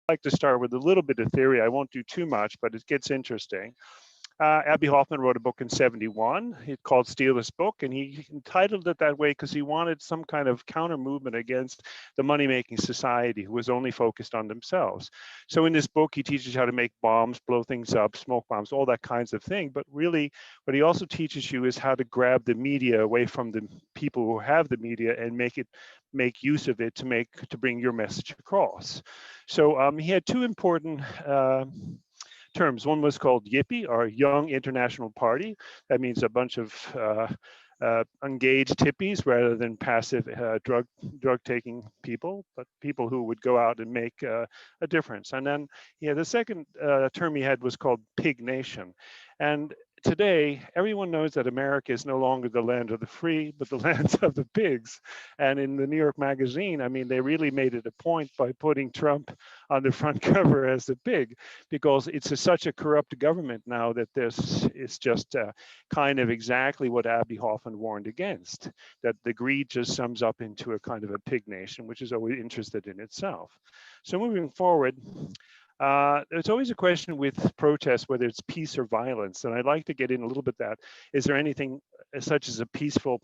like to start with a little bit of theory. I won't do too much, but it gets interesting. Abbie Hoffman wrote a book in '71. It's called Steal This Book, and he entitled it that way because he wanted some kind of counter movement against the money-making society who was only focused on themselves. So in this book, he teaches how to make bombs, blow things up, smoke bombs, all that kinds of thing. But really, what he also teaches you is how to grab the media away from the people who have the media and make use of it to bring your message across. So he had two important terms. One was called YIPPY, or Young International Party. That means a bunch of engaged hippies rather than passive drug-taking people, but people who would go out and make a difference. And then the second term he had was called Pig Nation. And today, everyone knows that America is no longer the land of the free, but the land of the pigs. And in the New York Magazine, I mean, they really made it a point by putting Trump on the front cover as a pig, because it's such a corrupt government now that this is just kind of exactly what Abbie Hoffman warned against, that the greed just sums up into a kind of a pig nation, which is always interested in itself. So moving forward, there's always a question with protests, whether it's peace or violence. And I'd like to get in a little bit that, is there anything such as a peaceful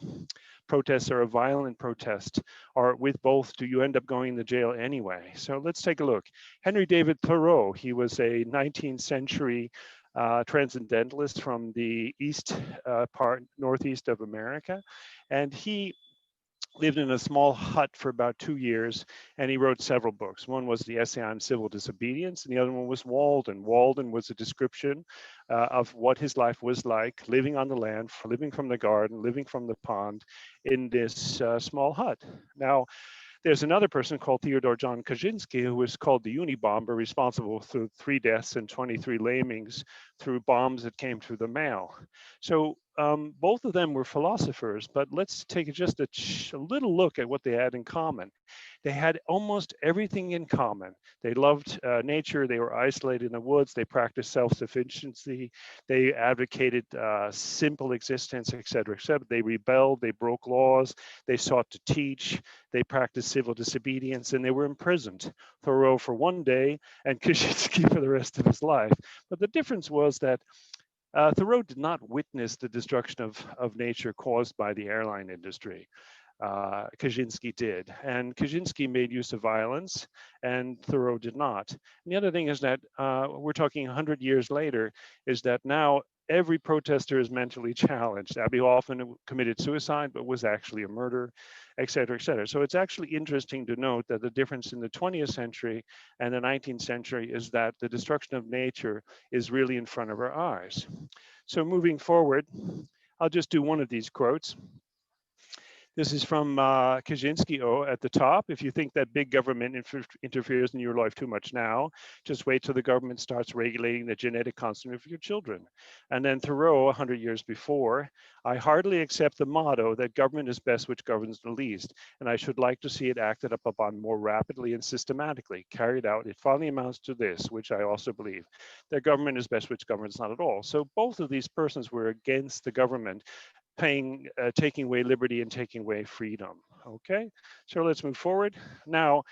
protest or a violent protest, or with both, do you end up going to jail anyway? So let's take a look. Henry David Thoreau, he was a 19th century transcendentalist from the northeast of America. And he lived in a small hut for about 2 years, and he wrote several books. One was the Essay on Civil Disobedience, and the other one was Walden. Walden was a description of what his life was like, living on the land, living from the garden, living from the pond in this small hut. Now, there's another person called Theodore John Kaczynski, who was called the Unabomber, responsible for 3 deaths and 23 lamings through bombs that came through the mail. So both of them were philosophers, but let's take just a little look at what they had in common. They had almost everything in common. They loved nature. They were isolated in the woods. They practiced self-sufficiency. They advocated simple existence, et cetera, et cetera. They rebelled. They broke laws. They sought to teach. They practiced civil disobedience, and they were imprisoned. Thoreau for 1 day and Kaczynski for the rest of his life. But the difference was that Thoreau did not witness the destruction of nature caused by the airline industry. Kaczynski did, and Kaczynski made use of violence, and Thoreau did not. And the other thing is that we're talking 100 years later, is that now every protester is mentally challenged. Abbie Hoffman committed suicide, but was actually a murderer, et cetera, et cetera. So it's actually interesting to note that the difference in the 20th century and the 19th century is that the destruction of nature is really in front of our eyes. So moving forward, I'll just do one of these quotes. This is from Kaczynski at the top. If you think that big government interferes in your life too much now, just wait till the government starts regulating the genetic content of your children. And then Thoreau, 100 years before, I heartily accept the motto that government is best which governs the least, and I should like to see it acted upon more rapidly and systematically. Carried out, it finally amounts to this, which I also believe, that government is best which governs not at all. So both of these persons were against the government taking away liberty and taking away freedom. Okay, so let's move forward. Now,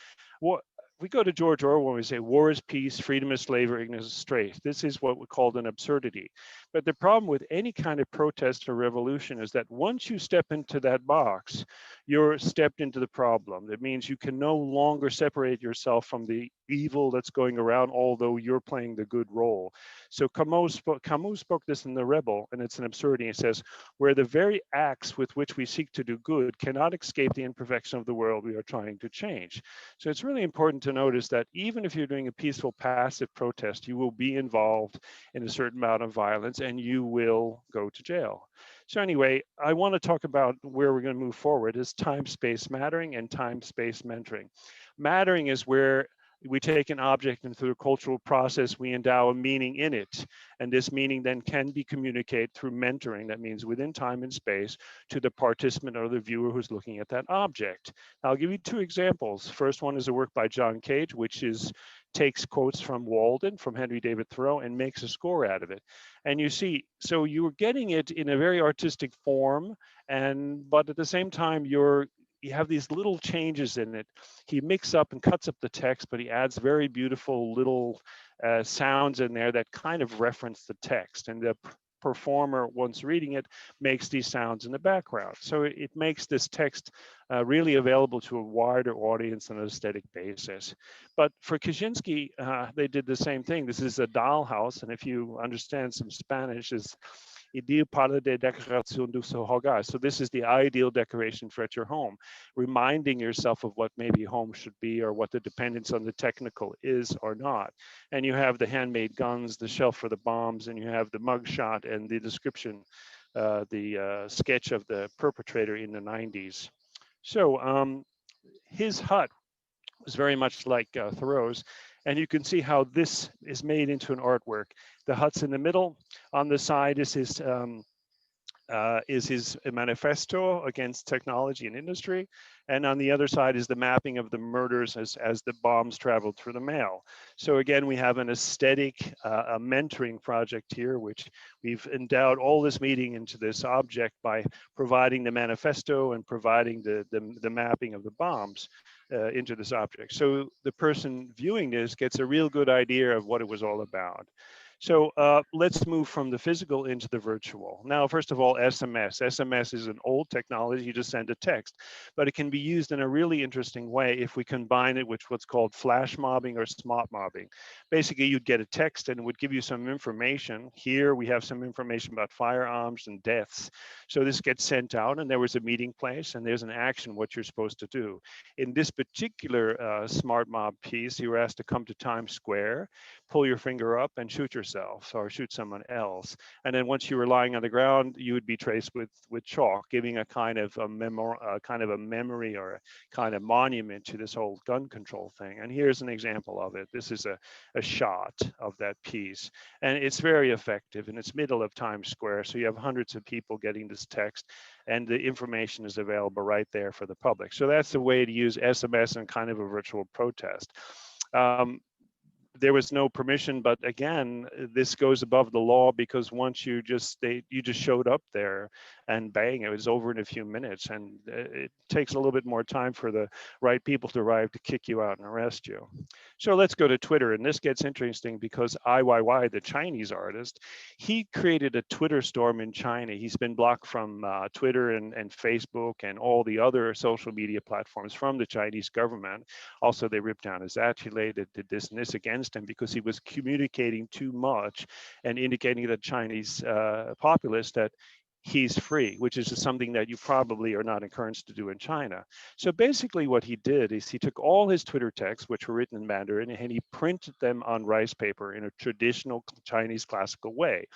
what we go to George Orwell when we say war is peace, freedom is slavery, ignorance is straight. This is what we call an absurdity. But the problem with any kind of protest or revolution is that once you step into that box, you're stepped into the problem. That means you can no longer separate yourself from the evil that's going around, although you're playing the good role. So Camus spoke this in The Rebel, and it's an absurdity. It says, where the very acts with which we seek to do good cannot escape the imperfection of the world we are trying to change. So it's really important to notice that even if you're doing a peaceful, passive protest, you will be involved in a certain amount of violence and you will go to jail. So anyway, I want to talk about where we're going to move forward is time-space mattering and time-space mentoring. Mattering is where we take an object and through a cultural process, we endow a meaning in it. And this meaning then can be communicated through mentoring. That means within time and space to the participant or the viewer who's looking at that object. I'll give you 2 examples. First one is a work by John Cage, which takes quotes from Walden, from Henry David Thoreau, and makes a score out of it. And you see, so you're getting it in a very artistic form, but at the same time, you're you have these little changes in it. He mixes up and cuts up the text, but he adds very beautiful little sounds in there that kind of reference the text. And the performer, once reading it, makes these sounds in the background. So it makes this text really available to a wider audience on an aesthetic basis. But for Kaczynski, they did the same thing. This is a dollhouse, and if you understand some Spanish, is ideal para de decoración de su hogar. So this is the ideal decoration for at your home, reminding yourself of what maybe home should be or what the dependence on the technical is or not. And you have the handmade guns, the shelf for the bombs, and you have the mugshot and the description, the sketch of the perpetrator in the 90s. So his hut was very much like Thoreau's. And you can see how this is made into an artwork. The hut's in the middle. On the side is his manifesto against technology and industry. And on the other side is the mapping of the murders as the bombs traveled through the mail. So again, we have an aesthetic, a mentoring project here, which we've endowed all this meeting into this object by providing the manifesto and providing the mapping of the bombs into this object. So the person viewing this gets a real good idea of what it was all about. So let's move from the physical into the virtual. Now, first of all, SMS. SMS is an old technology. You just send a text, but it can be used in a really interesting way if we combine it with what's called flash mobbing or smart mobbing. Basically, you'd get a text and it would give you some information. Here we have some information about firearms and deaths. So this gets sent out and there was a meeting place and there's an action, what you're supposed to do. In this particular smart mob piece, you were asked to come to Times Square, pull your finger up and shoot yourself or shoot someone else. And then once you were lying on the ground, you would be traced with chalk, giving a kind of a memory or a kind of monument to this whole gun control thing. And here's an example of it. This is a shot of that piece. And it's very effective, and it's middle of Times Square. So you have hundreds of people getting this text, and the information is available right there for the public. So that's the way to use SMS in kind of a virtual protest. There was no permission, but again, this goes above the law because once you just showed up there and bang, it was over in a few minutes, and it takes a little bit more time for the right people to arrive to kick you out and arrest you. So let's go to Twitter, and this gets interesting because IYY, the Chinese artist, he created a Twitter storm in China. He's been blocked from Twitter and Facebook and all the other social media platforms from the Chinese government. Also, they ripped down his atelier, did this and this against him because he was communicating too much and indicating to the Chinese populace that he's free, which is something that you probably are not encouraged to do in China. So basically what he did is he took all his Twitter texts, which were written in Mandarin, and he printed them on rice paper in a traditional Chinese classical way.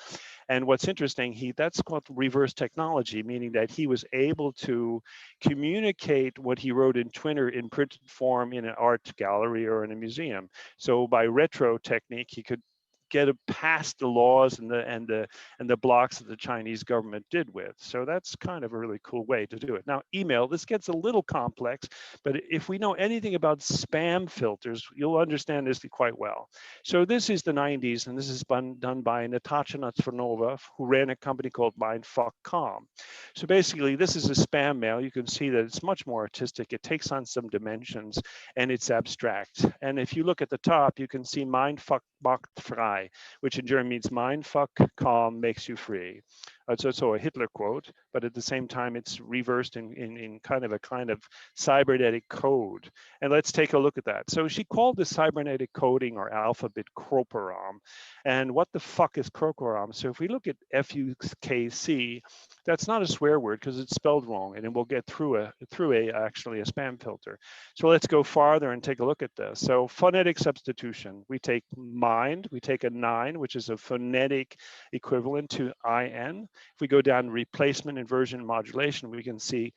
And what's interesting, that's called reverse technology, meaning that he was able to communicate what he wrote in Twitter in printed form in an art gallery or in a museum. So by retro technique, he could get past the laws and the blocks that the Chinese government did with. So that's kind of a really cool way to do it. Now, email, this gets a little complex, but if we know anything about spam filters, you'll understand this quite well. So this is the 90s, and this is done by Natasha Natsvanova, who ran a company called Mindfuck.com. So basically, this is a spam mail. You can see that it's much more artistic. It takes on some dimensions, and it's abstract. And if you look at the top, you can see Mindfuck macht frei, which in German means mind fuck calm makes you free. It's also a Hitler quote, but at the same time, it's reversed in kind of cybernetic code. And let's take a look at that. So she called this cybernetic coding or alphabet Kroperam. And what the fuck is Kroperam? So if we look at FUKC, that's not a swear word because it's spelled wrong, and it will get through actually a spam filter. So let's go farther and take a look at this. So phonetic substitution, we take mind, we take a 9, which is a phonetic equivalent to IN. If we go down replacement, inversion, modulation, we can see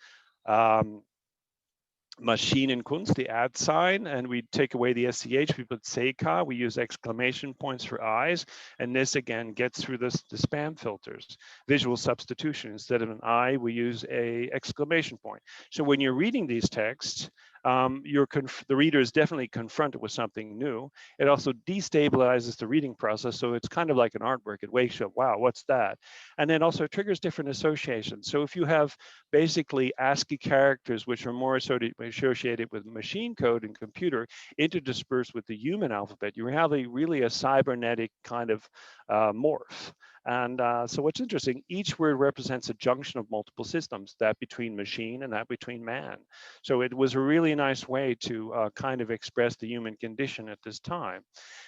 Maschinenkunst, the @ sign, and we take away the SCH, we put Seika, we use exclamation points for eyes, and this again gets through the spam filters. Visual substitution, instead of an I, we use a exclamation point. So when you're reading these texts, the reader is definitely confronted with something new. It also destabilizes the reading process, so it's kind of like an artwork. It wakes you up, wow, what's that? And then also triggers different associations. So if you have basically ASCII characters, which are more associated with machine code and computer, interdispersed with the human alphabet, you have really a cybernetic kind of morph. And so what's interesting, each word represents a junction of multiple systems, that between machine and that between man. So it was a really nice way to kind of express the human condition at this time.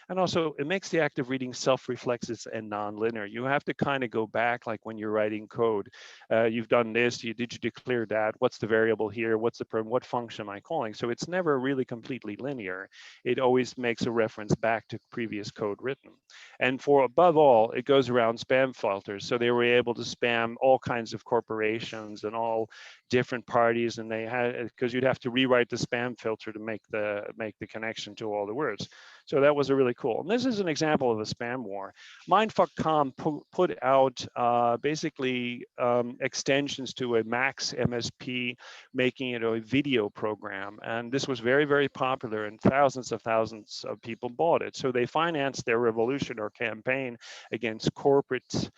And also it makes the act of reading self-reflexive and non-linear. You have to kind of go back, like when you're writing code. You've done this, did you declare that? What's the variable here? What's the what function am I calling? So it's never really completely linear. It always makes a reference back to previous code written. And for above all, it goes around spam filters. So they were able to spam all kinds of corporations and all different parties, and they had, because you'd have to rewrite the spam filter to make the connection to all the words. So that was a really cool. And this is an example of a spam war. Mindfuck.com put out basically extensions to a Max MSP, making it a video program. And this was very, very popular, and thousands of people bought it. So they financed their revolution or campaign against corporates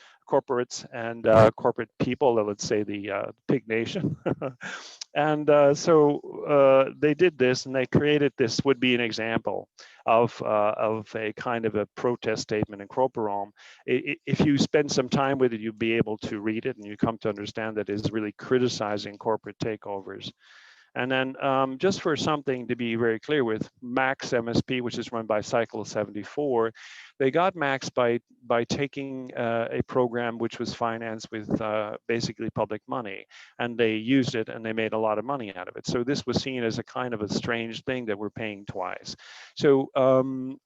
and corporate people, let's say the pig nation. And so they did this, and they created this would be an example of a kind of a protest statement in Corporom. If you spend some time with it, you'll be able to read it, and you come to understand that it's really criticizing corporate takeovers. And then just for something to be very clear with, Max MSP, which is run by Cycle 74, they got Max by taking a program which was financed with basically public money, and they used it and they made a lot of money out of it. So this was seen as a kind of a strange thing that we're paying twice. So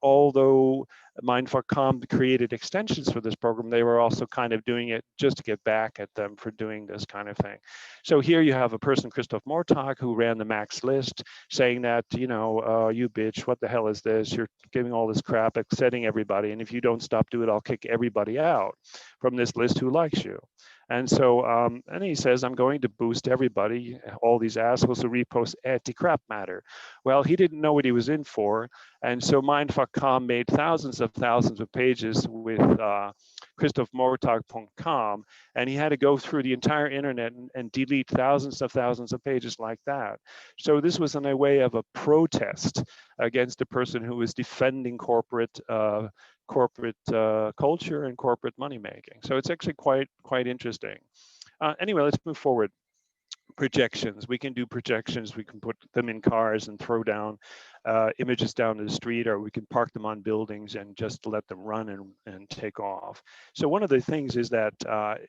although Mindfuck.com created extensions for this program, they were also kind of doing it just to get back at them for doing this kind of thing. So here you have a person, Christoph Mortag, who ran the Max list, saying that, you know, you bitch, what the hell is this? You're giving all this crap, upsetting everybody. And if you don't stop doing it, I'll kick everybody out from this list who likes you. And so, and he says, I'm going to boost everybody, all these assholes who repost anti-crap matter. Well, he didn't know what he was in for. And so Mindfuck.com made thousands of pages with ChristophMortag.com, and he had to go through the entire internet and delete thousands of pages like that. So this was in a way of a protest against a person who was defending corporate culture and corporate money making. So it's actually quite interesting. Anyway, let's move forward. Projections. We can do projections. We can put them in cars and throw down images down to the street, or we can park them on buildings and just let them run and take off. So one of the things is that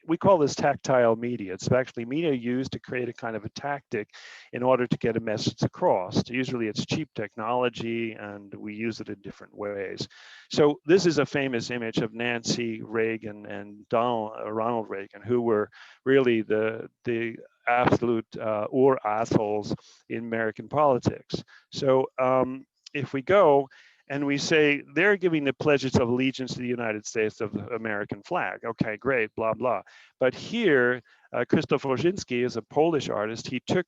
we call this tactile media. It's actually media used to create a kind of a tactic in order to get a message across. Usually it's cheap technology, and we use it in different ways. So this is a famous image of Nancy Reagan and Ronald Reagan, who were really the absolute or assholes in American politics. So if we go and we say they're giving the pledges of allegiance to the United States of the American flag, okay, great, blah, blah. But here, Krzysztof Roginski is a Polish artist. He took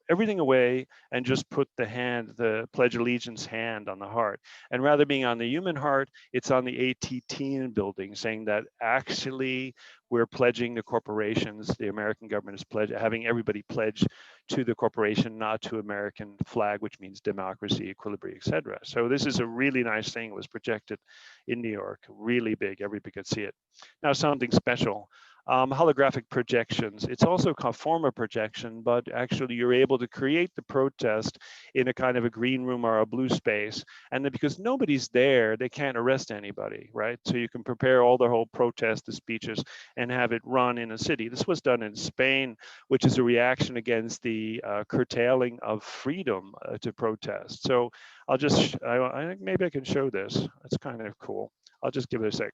everything away and just put the Pledge Allegiance hand on the heart. And rather being on the human heart, it's on the AT&T building, saying that actually we're pledging the corporations, the American government is having everybody pledge to the corporation, not to American flag, which means democracy, equilibrium, etc. So this is a really nice thing. It was projected in New York, really big, everybody could see it. Now something special. Holographic projections. It's also a form of projection, but actually you're able to create the protest in a kind of a green room or a blue space. And then because nobody's there, they can't arrest anybody, right? So you can prepare all the whole protest, the speeches, and have it run in a city. This was done in Spain, which is a reaction against the curtailing of freedom to protest. So I'll just, I think maybe I can show this. It's kind of cool. I'll just give it a sec.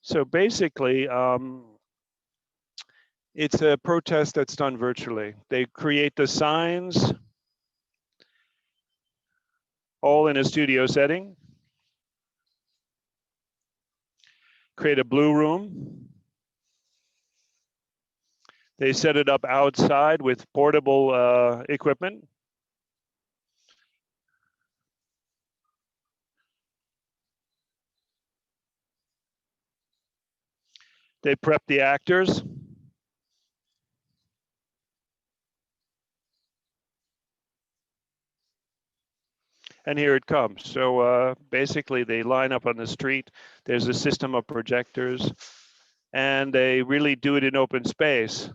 So basically, it's a protest that's done virtually. They create the signs all in a studio setting, create a blue room. They set it up outside with portable equipment. They prep the actors. And here it comes. So basically they line up on the street. There's a system of projectors and they really do it in open space.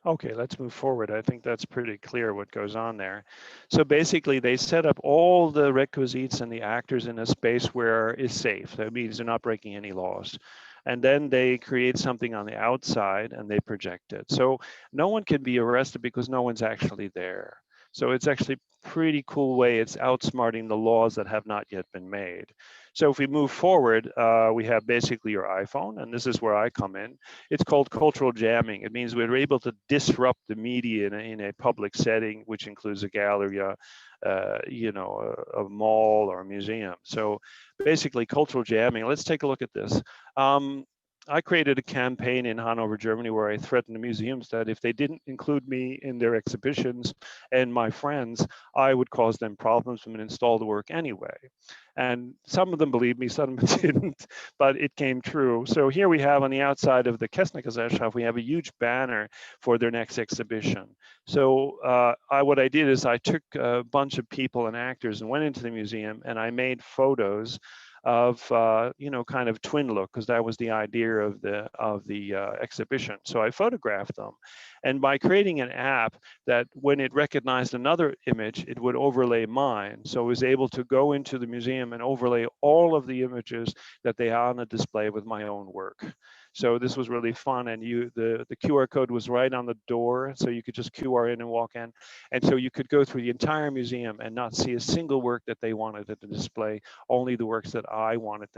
Okay, let's move forward. I think that's pretty clear what goes on there. So basically they set up all the requisites and the actors in a space where it's safe. That means they're not breaking any laws. And then they create something on the outside and they project it. So no one can be arrested because no one's actually there. So it's actually pretty cool way. It's outsmarting the laws that have not yet been made. So if we move forward, we have basically your iPhone, and this is where I come in. It's called cultural jamming. It means we're able to disrupt the media in a public setting, which includes a gallery, you know, a mall or a museum. So basically cultural jamming. Let's take a look at this. I created a campaign in Hanover, Germany, where I threatened the museums that if they didn't include me in their exhibitions and my friends, I would cause them problems and install the work anyway. And some of them believed me, some of them didn't, but it came true. So here we have on the outside of the Kessner-Gesellschaft, we have a huge banner for their next exhibition. So what I did is I took a bunch of people and actors and went into the museum and I made photos of you know, kind of twin look, because that was the idea of the exhibition. So I photographed them, and by creating an app that when it recognized another image, it would overlay mine. So I was able to go into the museum and overlay all of the images that they had on the display with my own work. So this was really fun, and the QR code was right on the door, so you could just QR in and walk in. And so you could go through the entire museum and not see a single work that they wanted to display, only the works that I wanted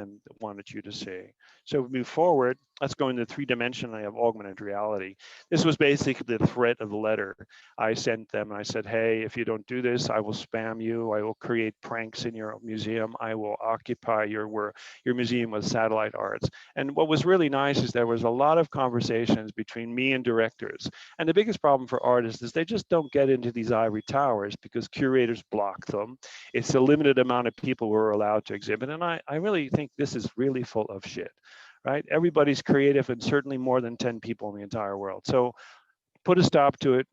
you to see. So we move forward, let's go into three-dimensional of augmented reality. This was basically the threat of the letter. I sent them and I said, hey, if you don't do this, I will spam you, I will create pranks in your museum, I will occupy your museum with satellite arts. And what was really nice is there was a lot of conversations between me and directors. And the biggest problem for artists is they just don't get into these ivory towers because curators block them. It's a limited amount of people who are allowed to exhibit. And I really think this is really full of shit, right? Everybody's creative, and certainly more than 10 people in the entire world. So put a stop to it.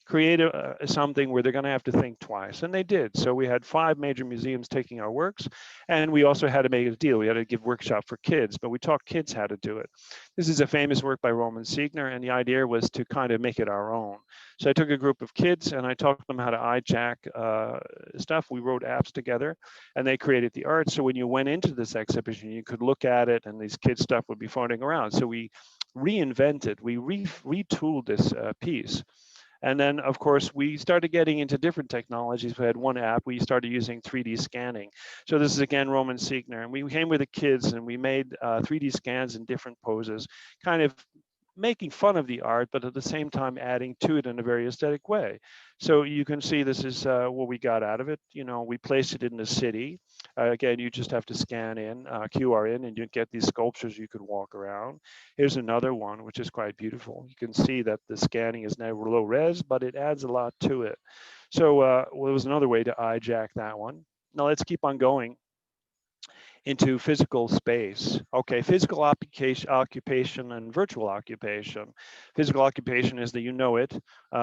Create something where they're going to have to think twice, and they did. So we had 5 major museums taking our works, and we also had to make a deal. We had to give workshop for kids, but we taught kids how to do it. This is a famous work by Roman Siegner, and the idea was to kind of make it our own. So I took a group of kids and I taught them how to iJack stuff. We wrote apps together, and they created the art. So when you went into this exhibition, you could look at it, and these kids' stuff would be floating around. So we reinvented, we retooled this piece. And then, of course, we started getting into different technologies. We had one app, we started using 3D scanning. So this is, again, Roman Siegner. And we came with the kids, and we made 3D scans in different poses, kind of making fun of the art, but at the same time adding to it in a very aesthetic way. So you can see this is what we got out of it. You know, we placed it in the city. Again, you just have to scan in, QR in, and you get these sculptures you could walk around. Here's another one, which is quite beautiful. You can see that the scanning is now low res, but it adds a lot to it. So well, there was another way to iJack that one. Now let's keep on going into physical space. Okay, physical occupation and virtual occupation. Physical occupation is that you know it.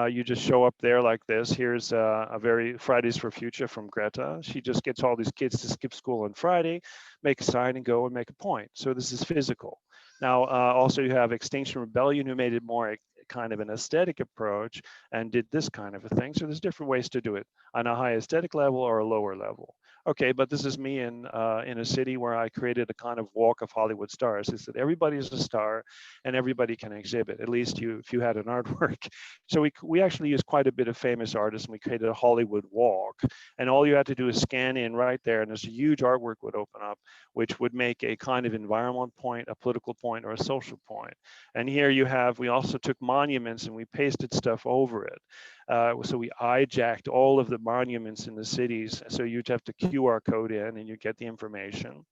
You just show up there like this. Here's a very Fridays for Future from Greta. She just gets all these kids to skip school on Friday, make a sign and go and make a point. So this is physical. Now, also you have Extinction Rebellion, who made it more kind of an aesthetic approach and did this kind of a thing. So there's different ways to do it on a high aesthetic level or a lower level. Okay, but this is me in a city where I created a kind of walk of Hollywood stars. Is that everybody is a star, and everybody can exhibit. At least if you had an artwork. So we actually used quite a bit of famous artists, and we created a Hollywood walk. And all you had to do is scan in right there, and this huge artwork would open up, which would make a kind of environment point, a political point, or a social point. And here you have. We also took monuments and we pasted stuff over it. So we iJacked all of the monuments in the cities. So you'd have to QR code in and you get the information.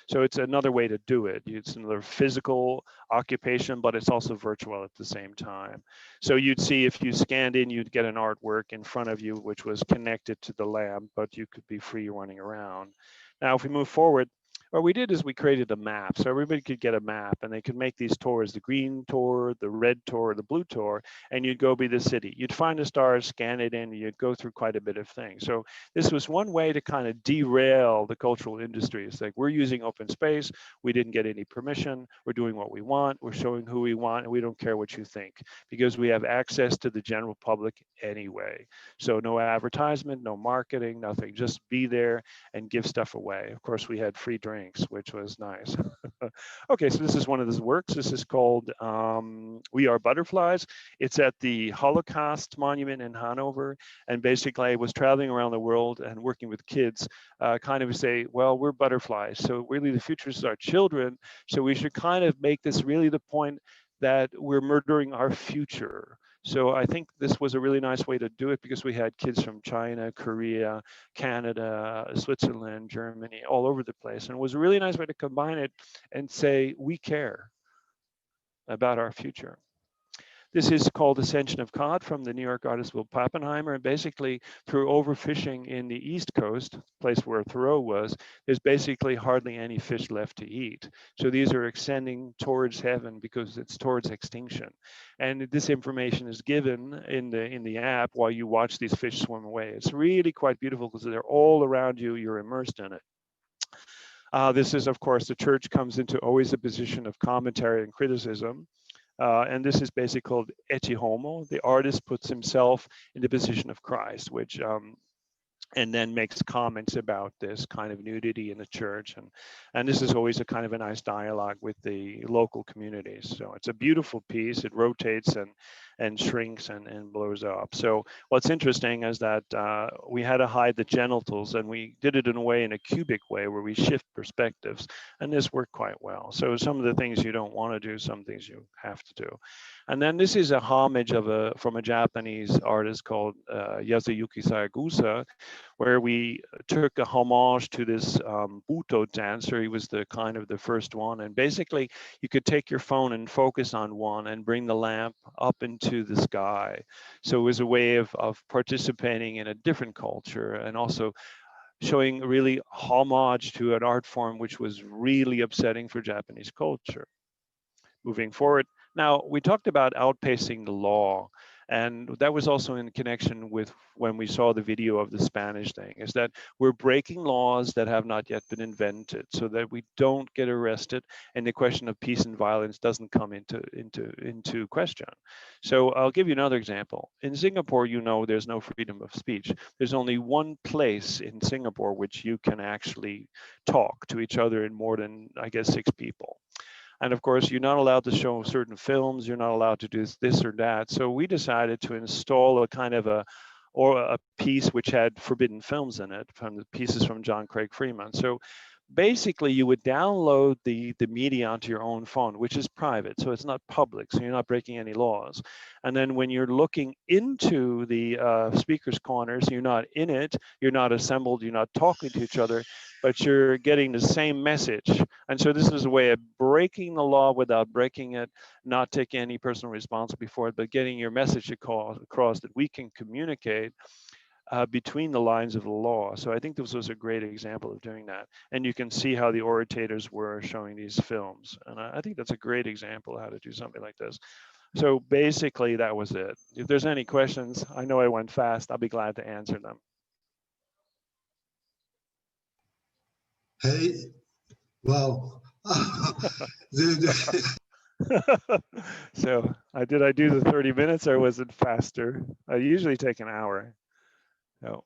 So it's another way to do it. It's another physical occupation, but it's also virtual at the same time. So you'd see if you scanned in, you'd get an artwork in front of you, which was connected to the lab, but you could be free running around. Now, if we move forward, what we did is we created a map. So everybody could get a map and they could make these tours, the green tour, the red tour, the blue tour, and you'd go be the city. You'd find the stars, scan it in, you'd go through quite a bit of things. So this was one way to kind of derail the cultural industry. It's like, we're using open space, we didn't get any permission, we're doing what we want, we're showing who we want, and we don't care what you think, because we have access to the general public anyway. So no advertisement, no marketing, nothing, just be there and give stuff away. Of course, we had free drinks, which was nice. Okay, so this is one of those works. This is called We Are Butterflies. It's at the Holocaust Monument in Hanover. And basically I was traveling around the world and working with kids, kind of say, well, we're butterflies. So really the future is our children. So we should kind of make this really the point that we're murdering our future. So I think this was a really nice way to do it, because we had kids from China, Korea, Canada, Switzerland, Germany, all over the place. And it was a really nice way to combine it and say, we care about our future. This is called Ascension of Cod from the New York artist Will Pappenheimer. And basically, through overfishing in the East Coast, place where Thoreau was, there's basically hardly any fish left to eat. So these are extending towards heaven because it's towards extinction. And this information is given in the app while you watch these fish swim away. It's really quite beautiful because they're all around you, you're immersed in it. This is, of course, the church comes into always a position of commentary and criticism. And this is basically called ecce homo. The artist puts himself in the position of Christ, which and then makes comments about this kind of nudity in the church. And this is always a kind of a nice dialogue with the local communities. So it's a beautiful piece. It rotates and shrinks and blows up. So what's interesting is that we had to hide the genitals, and we did it in a way, in a cubic way, where we shift perspectives, and this worked quite well. So some of the things you don't want to do, some things you have to do. And then this is a homage from a Japanese artist called Yasuyuki Sayagusa, where we took a homage to this Buto dancer. He was the kind of the first one, and basically you could take your phone and focus on one and bring the lamp up into the sky. So it was a way of participating in a different culture, and also showing really homage to an art form which was really upsetting for Japanese culture. Moving forward, now we talked about outpacing the law, and that was also in connection with when we saw the video of the Spanish thing, is that we're breaking laws that have not yet been invented so that we don't get arrested and the question of peace and violence doesn't come into question. So I'll give you another example. In Singapore, you know, there's no freedom of speech. There's only one place in Singapore which you can actually talk to each other in more than, I guess, 6 people. And of course, you're not allowed to show certain films. You're not allowed to do this or that. So we decided to install a kind of a piece which had forbidden films in it, from the pieces from John Craig Freeman. So basically, you would download the media onto your own phone, which is private, so it's not public, so you're not breaking any laws. And then when you're looking into the speaker's corners, you're not in it, you're not assembled, you're not talking to each other, but you're getting the same message. And so this is a way of breaking the law without breaking it, not taking any personal responsibility for it, but getting your message across that we can communicate between the lines of the law. So I think this was a great example of doing that. And you can see how the orators were showing these films. And I think that's a great example of how to do something like this. So basically that was it. If there's any questions, I know I went fast, I'll be glad to answer them. Hey, wow. So did I do the 30 minutes or was it faster? I usually take an hour. So.